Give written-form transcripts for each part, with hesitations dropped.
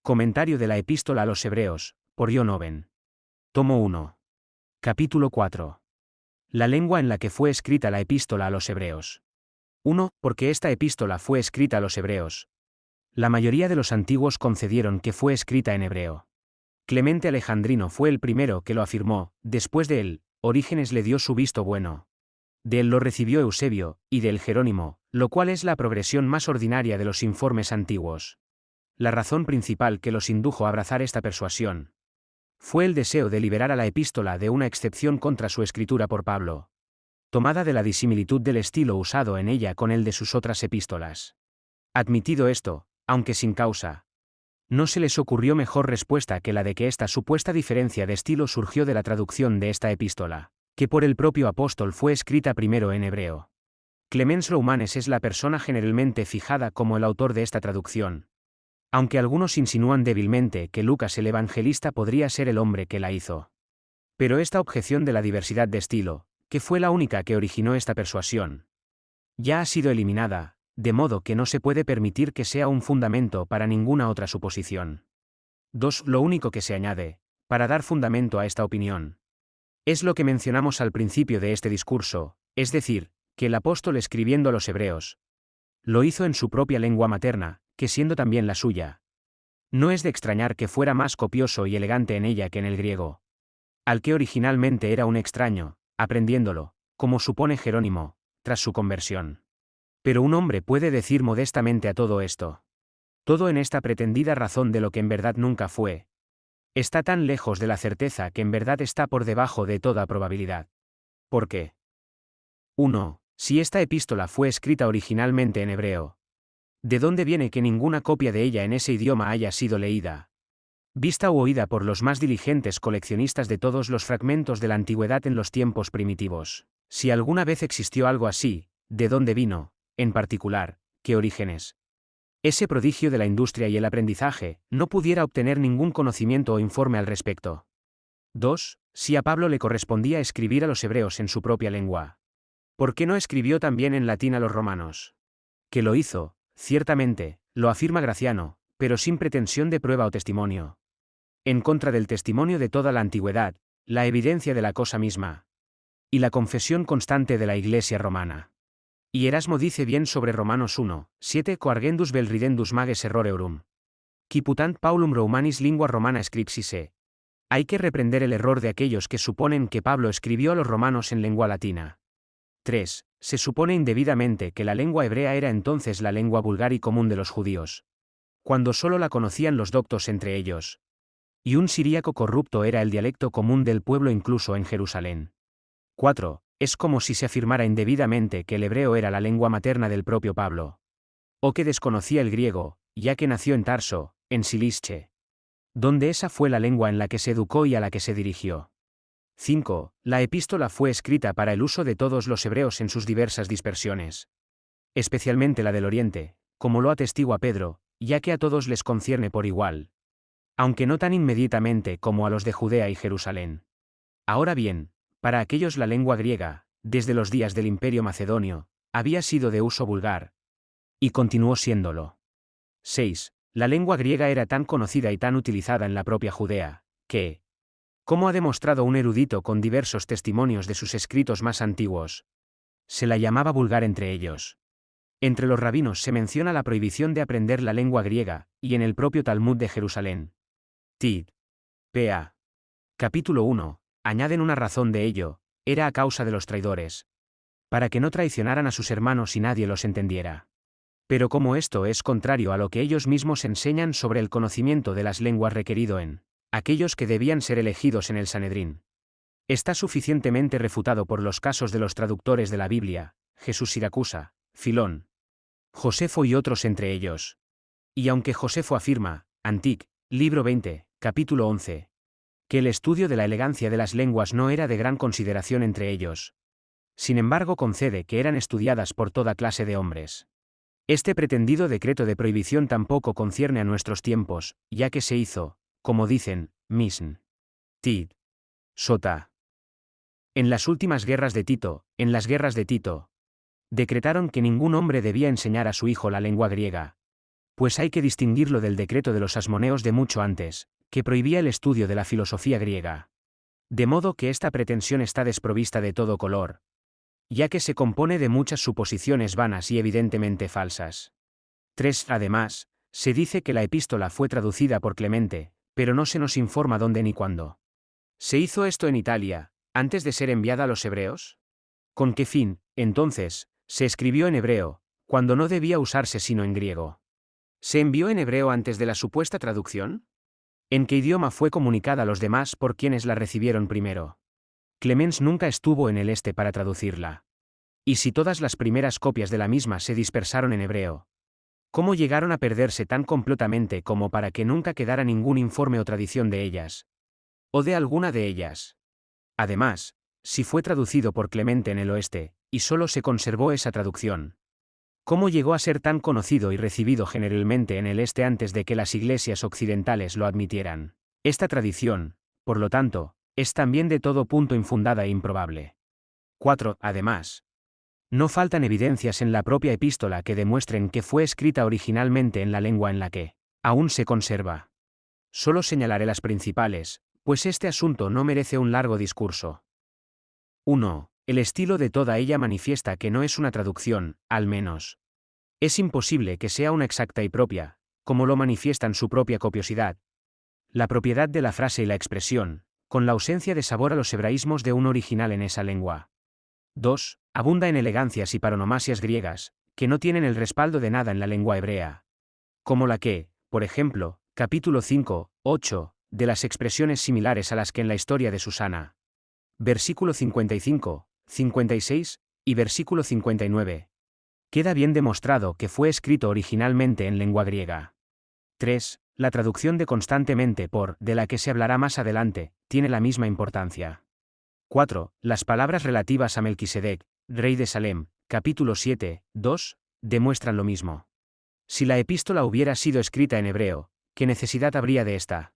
Comentario de la Epístola a los Hebreos, por John Owen. Tomo 1. Capítulo 4. La lengua en la que fue escrita la Epístola a los Hebreos. 1. Porque esta epístola fue escrita a los Hebreos. La mayoría de los antiguos concedieron que fue escrita en hebreo. Clemente Alejandrino fue el primero que lo afirmó, después de él, Orígenes le dio su visto bueno. De él lo recibió Eusebio, y de él Jerónimo, lo cual es la progresión más ordinaria de los informes antiguos. La razón principal que los indujo a abrazar esta persuasión fue el deseo de liberar a la epístola de una excepción contra su escritura por Pablo, tomada de la disimilitud del estilo usado en ella con el de sus otras epístolas. Admitido esto, aunque sin causa, no se les ocurrió mejor respuesta que la de que esta supuesta diferencia de estilo surgió de la traducción de esta epístola, que por el propio apóstol fue escrita primero en hebreo. Clemens Roumanes es la persona generalmente fijada como el autor de esta traducción, aunque algunos insinúan débilmente que Lucas el evangelista podría ser el hombre que la hizo. Pero esta objeción de la diversidad de estilo, que fue la única que originó esta persuasión, ya ha sido eliminada, de modo que no se puede permitir que sea un fundamento para ninguna otra suposición. 2. Lo único que se añade, para dar fundamento a esta opinión, es lo que mencionamos al principio de este discurso, es decir, que el apóstol escribiendo a los hebreos, lo hizo en su propia lengua materna, que siendo también la suya, no es de extrañar que fuera más copioso y elegante en ella que en el griego, al que originalmente era un extraño, aprendiéndolo, como supone Jerónimo, tras su conversión. Pero un hombre puede decir modestamente a todo esto. Todo en esta pretendida razón de lo que en verdad nunca fue, está tan lejos de la certeza que en verdad está por debajo de toda probabilidad. ¿Por qué? 1. Si esta epístola fue escrita originalmente en hebreo, ¿de dónde viene que ninguna copia de ella en ese idioma haya sido leída, vista u oída por los más diligentes coleccionistas de todos los fragmentos de la antigüedad en los tiempos primitivos? Si alguna vez existió algo así, ¿de dónde vino, en particular, que Orígenes, ese prodigio de la industria y el aprendizaje, no pudiera obtener ningún conocimiento o informe al respecto? 2. Si a Pablo le correspondía escribir a los hebreos en su propia lengua, ¿por qué no escribió también en latín a los romanos? Que lo hizo, ciertamente, lo afirma Graciano, pero sin pretensión de prueba o testimonio. En contra del testimonio de toda la antigüedad, la evidencia de la cosa misma, y la confesión constante de la Iglesia romana. Y Erasmo dice bien sobre Romanos 1, 7: Coargendus vel ridendus mages erroreorum. Quiputant Paulum Romanis lingua romana scripsisse. Hay que reprender el error de aquellos que suponen que Pablo escribió a los romanos en lengua latina. 3. Se supone indebidamente que la lengua hebrea era entonces la lengua vulgar y común de los judíos, cuando solo la conocían los doctos entre ellos, y un siríaco corrupto era el dialecto común del pueblo incluso en Jerusalén. 4. Es como si se afirmara indebidamente que el hebreo era la lengua materna del propio Pablo, o que desconocía el griego, ya que nació en Tarso, en Cilicia, donde esa fue la lengua en la que se educó y a la que se dirigió. 5. La epístola fue escrita para el uso de todos los hebreos en sus diversas dispersiones, especialmente la del Oriente, como lo atestigua Pedro, ya que a todos les concierne por igual, aunque no tan inmediatamente como a los de Judea y Jerusalén. Ahora bien, para aquellos la lengua griega, desde los días del Imperio Macedonio, había sido de uso vulgar, y continuó siéndolo. 6. La lengua griega era tan conocida y tan utilizada en la propia Judea, que, como ha demostrado un erudito con diversos testimonios de sus escritos más antiguos, se la llamaba vulgar entre ellos. Entre los rabinos se menciona la prohibición de aprender la lengua griega, y en el propio Talmud de Jerusalén. Tid. P.A. Capítulo 1. Añaden una razón de ello, era a causa de los traidores, para que no traicionaran a sus hermanos y nadie los entendiera. Pero como esto es contrario a lo que ellos mismos enseñan sobre el conocimiento de las lenguas requerido en aquellos que debían ser elegidos en el Sanedrín, está suficientemente refutado por los casos de los traductores de la Biblia, Jesús Siracusa, Filón, Josefo y otros entre ellos. Y aunque Josefo afirma, Antic, libro 20, capítulo 11, que el estudio de la elegancia de las lenguas no era de gran consideración entre ellos, sin embargo concede que eran estudiadas por toda clase de hombres. Este pretendido decreto de prohibición tampoco concierne a nuestros tiempos, ya que se hizo, como dicen, Misn. Tid. Sota. En las últimas guerras de Tito, decretaron que ningún hombre debía enseñar a su hijo la lengua griega, pues hay que distinguirlo del decreto de los Asmoneos de mucho antes, que prohibía el estudio de la filosofía griega. De modo que esta pretensión está desprovista de todo color, ya que se compone de muchas suposiciones vanas y evidentemente falsas. 3. Además, se dice que la epístola fue traducida por Clemente, pero no se nos informa dónde ni cuándo. ¿Se hizo esto en Italia, antes de ser enviada a los hebreos? ¿Con qué fin, entonces, se escribió en hebreo, cuando no debía usarse sino en griego? ¿Se envió en hebreo antes de la supuesta traducción? ¿En qué idioma fue comunicada a los demás por quienes la recibieron primero? Clemens nunca estuvo en el este para traducirla. ¿Y si todas las primeras copias de la misma se dispersaron en hebreo? ¿Cómo llegaron a perderse tan completamente como para que nunca quedara ningún informe o tradición de ellas? ¿O de alguna de ellas? Además, si fue traducido por Clemente en el oeste, y solo se conservó esa traducción, ¿cómo llegó a ser tan conocido y recibido generalmente en el este antes de que las iglesias occidentales lo admitieran? Esta tradición, por lo tanto, es también de todo punto infundada e improbable. 4. Además, no faltan evidencias en la propia epístola que demuestren que fue escrita originalmente en la lengua en la que aún se conserva. Solo señalaré las principales, pues este asunto no merece un largo discurso. 1. El estilo de toda ella manifiesta que no es una traducción, al menos. Es imposible que sea una exacta y propia, como lo manifiestan su propia copiosidad, la propiedad de la frase y la expresión, con la ausencia de sabor a los hebraísmos de un original en esa lengua. 2. Abunda en elegancias y paronomasias griegas, que no tienen el respaldo de nada en la lengua hebrea. Como la que, por ejemplo, capítulo 5, 8, de las expresiones similares a las que en la historia de Susana. Versículo 55, 56, y versículo 59. Queda bien demostrado que fue escrito originalmente en lengua griega. 3. La traducción de constantemente por, de la que se hablará más adelante, tiene la misma importancia. 4. Las palabras relativas a Melquisedec, rey de Salem, capítulo 7, 2, demuestran lo mismo. Si la epístola hubiera sido escrita en hebreo, ¿qué necesidad habría de esta?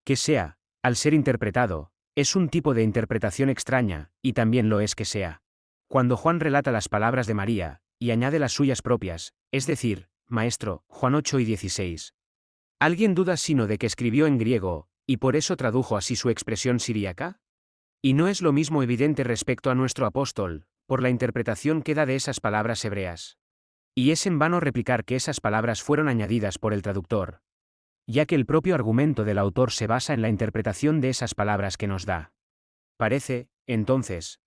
Que sea, al ser interpretado, es un tipo de interpretación extraña, y también lo es que sea. Cuando Juan relata las palabras de María, y añade las suyas propias, es decir, Maestro, Juan 8 y 16. ¿Alguien duda sino de que escribió en griego, y por eso tradujo así su expresión siríaca? Y no es lo mismo evidente respecto a nuestro apóstol, por la interpretación que da de esas palabras hebreas. Y es en vano replicar que esas palabras fueron añadidas por el traductor, ya que el propio argumento del autor se basa en la interpretación de esas palabras que nos da. Parece, entonces,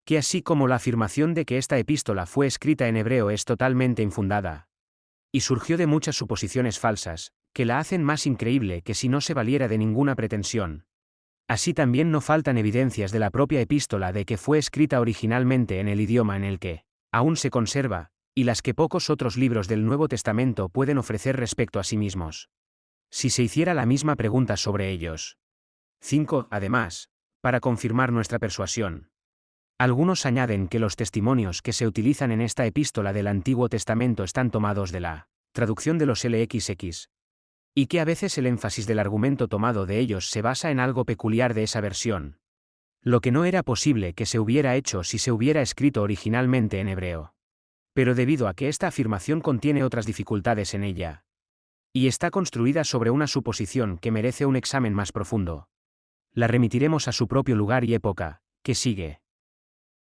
que así como la afirmación de que esta epístola fue escrita en hebreo es totalmente infundada, y surgió de muchas suposiciones falsas, que la hacen más increíble que si no se valiera de ninguna pretensión, así también no faltan evidencias de la propia epístola de que fue escrita originalmente en el idioma en el que aún se conserva, y las que pocos otros libros del Nuevo Testamento pueden ofrecer respecto a sí mismos. Si se hiciera la misma pregunta sobre ellos. 5. Además, para confirmar nuestra persuasión, algunos añaden que los testimonios que se utilizan en esta epístola del Antiguo Testamento están tomados de la traducción de los LXX, y que a veces el énfasis del argumento tomado de ellos se basa en algo peculiar de esa versión, lo que no era posible que se hubiera hecho si se hubiera escrito originalmente en hebreo. Pero debido a que esta afirmación contiene otras dificultades en ella, y está construida sobre una suposición que merece un examen más profundo, la remitiremos a su propio lugar y época, que sigue.